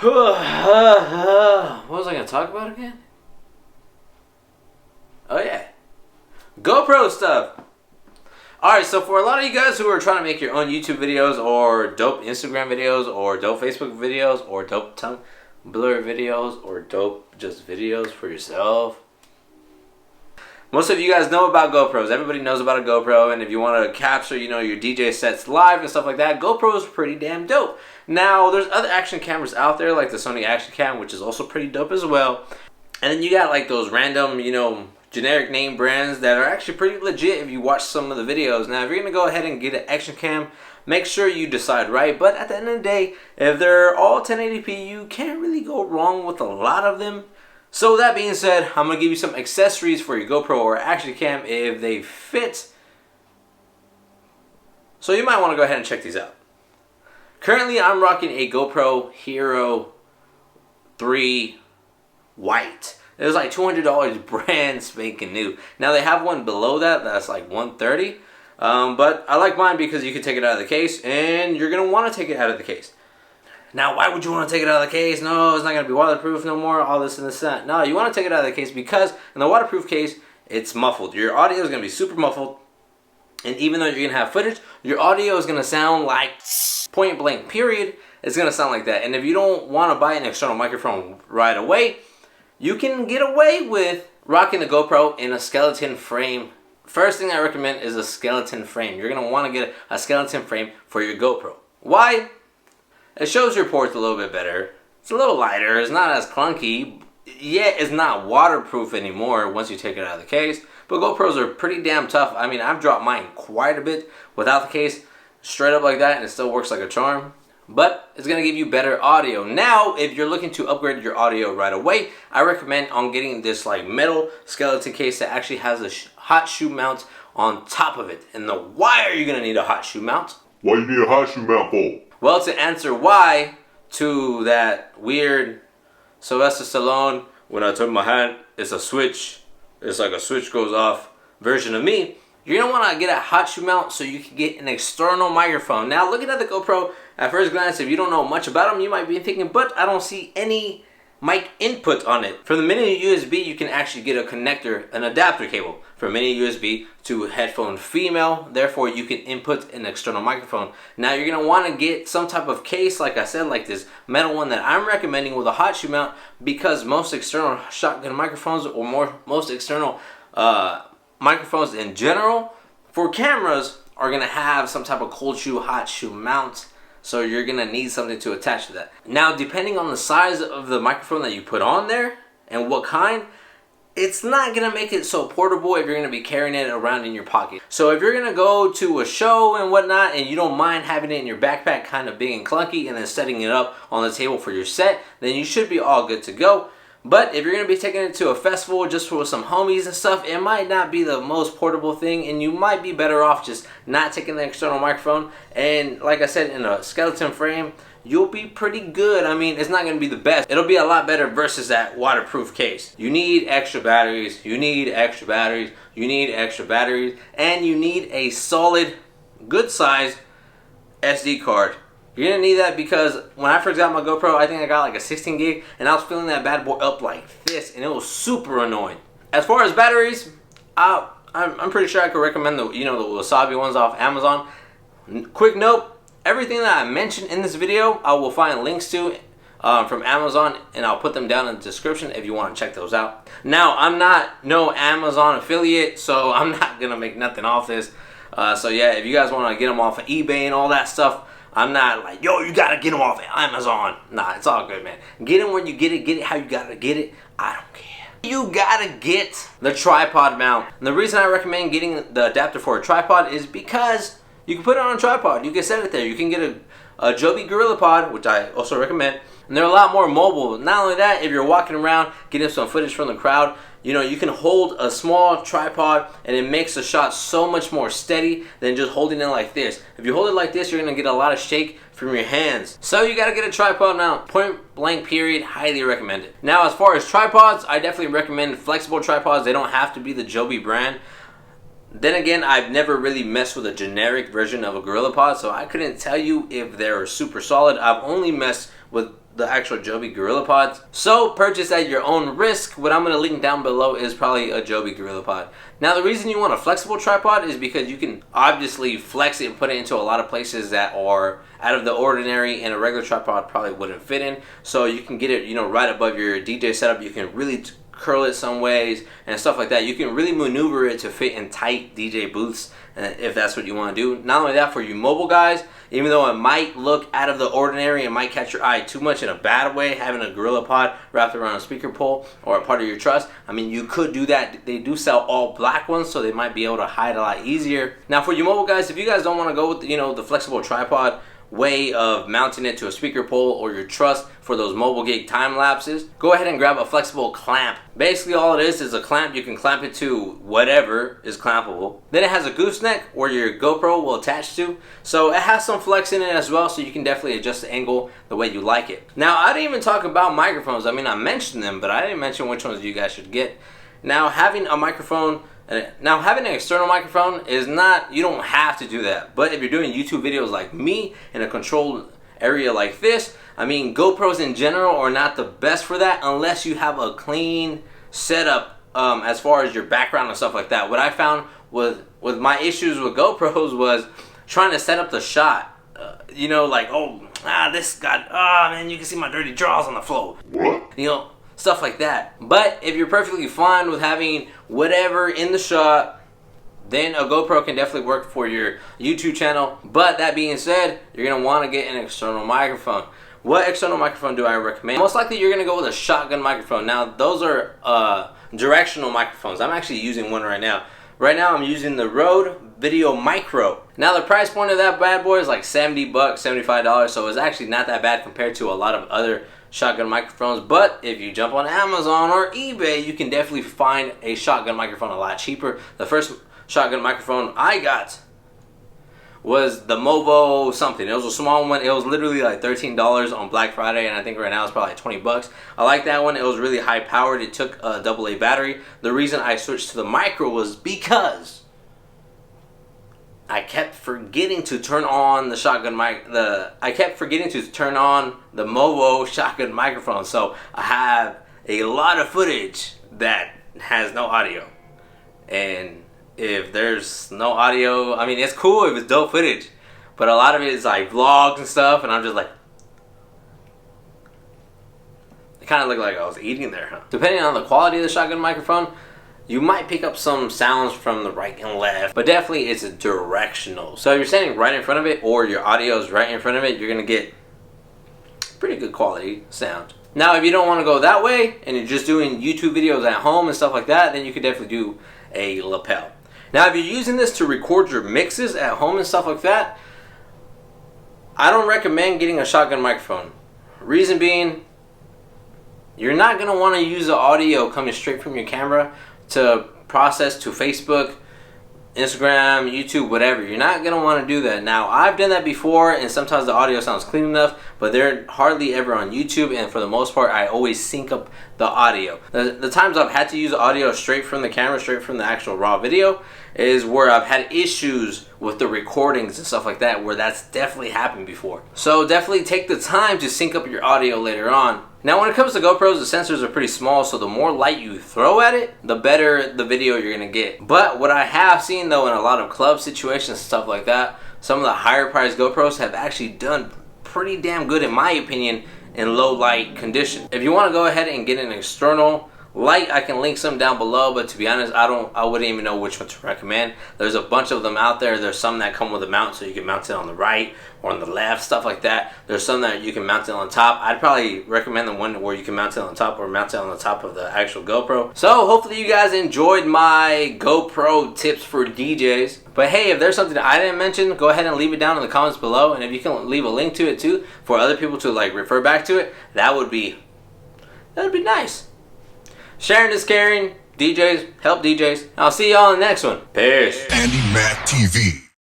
What was I going to talk about again? Oh yeah, GoPro stuff. Alright, so for a lot of you guys who are trying to make your own YouTube videos or dope Instagram videos or dope Facebook videos or dope tongue blur videos or dope just videos for yourself, most of you guys know about GoPros. Everybody knows about a GoPro, and if you want to capture, your DJ sets live and stuff like that, GoPro is pretty damn dope. Now, there's other action cameras out there, like the Sony Action Cam, which is also pretty dope as well. And then you got like those random, generic name brands that are actually pretty legit if you watch some of the videos. Now, if you're going to go ahead and get an action cam, make sure you decide right. But at the end of the day, if they're all 1080p, you can't really go wrong with a lot of them. So that being said, I'm going to give you some accessories for your GoPro or action cam if they fit. So you might want to go ahead and check these out. Currently, I'm rocking a GoPro Hero 3 White. It was like $200 brand spanking new. Now they have one below that that's like $130. But I like mine because you can take it out of the case, and you're going to want to take it out of the case. Now, why would you want to take it out of the case? No, it's not going to be waterproof no more, all this and this and that. No, you want to take it out of the case because in the waterproof case, it's muffled. Your audio is going to be super muffled. And even though you're going to have footage, your audio is going to sound like point blank, period. It's going to sound like that. And if you don't want to buy an external microphone right away, you can get away with rocking the GoPro in a skeleton frame. First thing I recommend is a skeleton frame. You're going to want to get a skeleton frame for your GoPro. Why? It shows your ports a little bit better. It's a little lighter. It's not as clunky. Yet it's not waterproof anymore once you take it out of the case. But GoPros are pretty damn tough. I mean, I've dropped mine quite a bit without the case, straight up like that, and it still works like a charm. But it's going to give you better audio. Now, if you're looking to upgrade your audio right away, I recommend on getting this like metal skeleton case that actually has a hot shoe mount on top of it. And why are you going to need a hot shoe mount? Why you need a hot shoe mount for? Well, to answer why to that weird Sylvester Stallone, when I turn my hand, it's a switch. It's like a switch goes off version of me. You're going to want to get a hot shoe mount so you can get an external microphone. Now, looking at the GoPro, at first glance, if you don't know much about them, you might be thinking, but I don't see any mic input on it. From the mini USB, you can actually get a connector, an adapter cable from mini USB to headphone female. Therefore, you can input an external microphone. Now, you're going to want to get some type of case, like I said, like this metal one that I'm recommending with a hot shoe mount, because most external shotgun microphones or most external microphones in general for cameras are going to have some type of cold shoe, hot shoe mount. So you're going to need something to attach to that. Now, depending on the size of the microphone that you put on there and what kind, it's not going to make it so portable if you're going to be carrying it around in your pocket. So if you're going to go to a show and whatnot and you don't mind having it in your backpack kind of big and clunky and then setting it up on the table for your set, then you should be all good to go. But if you're going to be taking it to a festival just for some homies and stuff, it might not be the most portable thing, and you might be better off just not taking the external microphone. And like I said, in a skeleton frame, you'll be pretty good. I mean, it's not going to be the best. It'll be a lot better versus that waterproof case. You need extra batteries. You need extra batteries. You need extra batteries. And you need a solid, good size SD card. You're going to need that because when I first got my GoPro, I think I got like a 16 gig, and I was filling that bad boy up like this, and it was super annoying. As far as batteries, I'm pretty sure I could recommend the Wasabi ones off Amazon. Quick note, everything that I mentioned in this video, I will find links to from Amazon, and I'll put them down in the description if you want to check those out. Now, I'm not no Amazon affiliate, so I'm not going to make nothing off this. So yeah, if you guys want to get them off of eBay and all that stuff, I'm not like, yo, you gotta get them off Amazon. Nah, it's all good, man. Get them when you get it how you gotta get it. I don't care. You gotta get the tripod mount. And the reason I recommend getting the adapter for a tripod is because you can put it on a tripod. You can set it there. You can get a Joby GorillaPod, which I also recommend. And they're a lot more mobile. Not only that, if you're walking around getting some footage from the crowd, you can hold a small tripod and it makes the shot so much more steady than just holding it like this. If you hold it like this, you're going to get a lot of shake from your hands. So you got to get a tripod mount. Point blank period. Highly recommend it. Now, as far as tripods, I definitely recommend flexible tripods. They don't have to be the Joby brand. Then again, I've never really messed with a generic version of a GorillaPod, so I couldn't tell you if they're super solid. I've only messed with the actual Joby GorillaPods. So purchase at your own risk. What I'm going to link down below is probably a Joby GorillaPod. Now the reason you want a flexible tripod is because you can obviously flex it and put it into a lot of places that are out of the ordinary and a regular tripod probably wouldn't fit in. So you can get it, you know, right above your DJ setup. You can really curl it some ways and stuff like that. You can really maneuver it to fit in tight DJ booths if that's what you want to do. Not only that, for you mobile guys, even though it might look out of the ordinary, it might catch your eye too much in a bad way, having a GorillaPod wrapped around a speaker pole or a part of your truss. I mean, you could do that. They do sell all black ones, so they might be able to hide a lot easier. Now for you mobile guys, if you guys don't want to go with, you know, the flexible tripod way of mounting it to a speaker pole or your truss for those mobile gig time lapses, go ahead and grab a flexible clamp. Basically all it is a clamp. You can clamp it to whatever is clampable. Then it has a gooseneck where your GoPro will attach to, so it has some flex in it as well, so you can definitely adjust the angle the way you like it. Now I didn't even talk about microphones. I mean, I mentioned them, but I didn't mention which ones you guys should get. Now having a microphone, now having an external microphone is not, you don't have to do that, but if you're doing YouTube videos like me in a controlled area like this, I mean, GoPros in general are not the best for that unless you have a clean setup as far as your background and stuff like that. What I found with my issues with GoPros was trying to set up the shot. You know, like, this got, man, you can see my dirty drawers on the floor. What? You know, stuff like that. But if you're perfectly fine with having whatever in the shot, then a GoPro can definitely work for your YouTube channel. But that being said, you're going to want to get an external microphone. What external microphone do I recommend? Most likely you're going to go with a shotgun microphone. Now those are directional microphones. I'm actually using one right now. Right now I'm using the Rode Video Micro. Now the price point of that bad boy is like $70, $75, so it's actually not that bad compared to a lot of other shotgun microphones. But if you jump on Amazon or eBay, you can definitely find a shotgun microphone a lot cheaper. The first shotgun microphone I got was the Movo something. It was a small one. It was literally like $13 on Black Friday, and I think right now it's probably like 20 bucks. I like that one. It was really high powered. It took a AA battery. The reason I switched to the micro was because I kept forgetting to turn on the shotgun mic. I kept forgetting to turn on the Movo shotgun microphone, so I have a lot of footage that has no audio. And if there's no audio, I mean, it's cool if it's dope footage, but a lot of it is like vlogs and stuff, and I'm just like, it kind of looked like I was eating there, huh? Depending on the quality of the shotgun microphone, you might pick up some sounds from the right and left, but definitely it's directional. So if you're standing right in front of it or your audio is right in front of it, you're gonna get pretty good quality sound. Now if you don't want to go that way and you're just doing YouTube videos at home and stuff like that, then you could definitely do a lapel. Now if you're using this to record your mixes at home and stuff like that, I don't recommend getting a shotgun microphone. Reason being, you're not going to want to use the audio coming straight from your camera to process to Facebook, Instagram, YouTube, whatever. You're not going to want to do that. Now, I've done that before, and sometimes the audio sounds clean enough, but they're hardly ever on YouTube, and for the most part, I always sync up the audio. The times I've had to use audio straight from the camera, straight from the actual raw video, is where I've had issues with the recordings and stuff like that, where that's definitely happened before. So definitely take the time to sync up your audio later on. Now when it comes to GoPros, the sensors are pretty small, so the more light you throw at it, the better the video you're gonna get. But what I have seen though in a lot of club situations and stuff like that, some of the higher priced GoPros have actually done pretty damn good in my opinion in low light conditions. If you want to go ahead and get an external light, I can link some down below, but to be honest, I wouldn't even know which one to recommend. There's a bunch of them out there. There's some that come with a mount, so you can mount it on the right or on the left, stuff like that. There's some that you can mount it on top. I'd probably recommend the one where you can mount it on top or mount it on the top of the actual GoPro. So hopefully you guys enjoyed my GoPro tips for DJs. But hey, if there's something that I didn't mention, go ahead and leave it down in the comments below. And if you can leave a link to it too for other people to like refer back to it, that would be nice. Sharing is caring. DJs, help DJs. I'll see y'all in the next one. Peace. Andi Mac TV.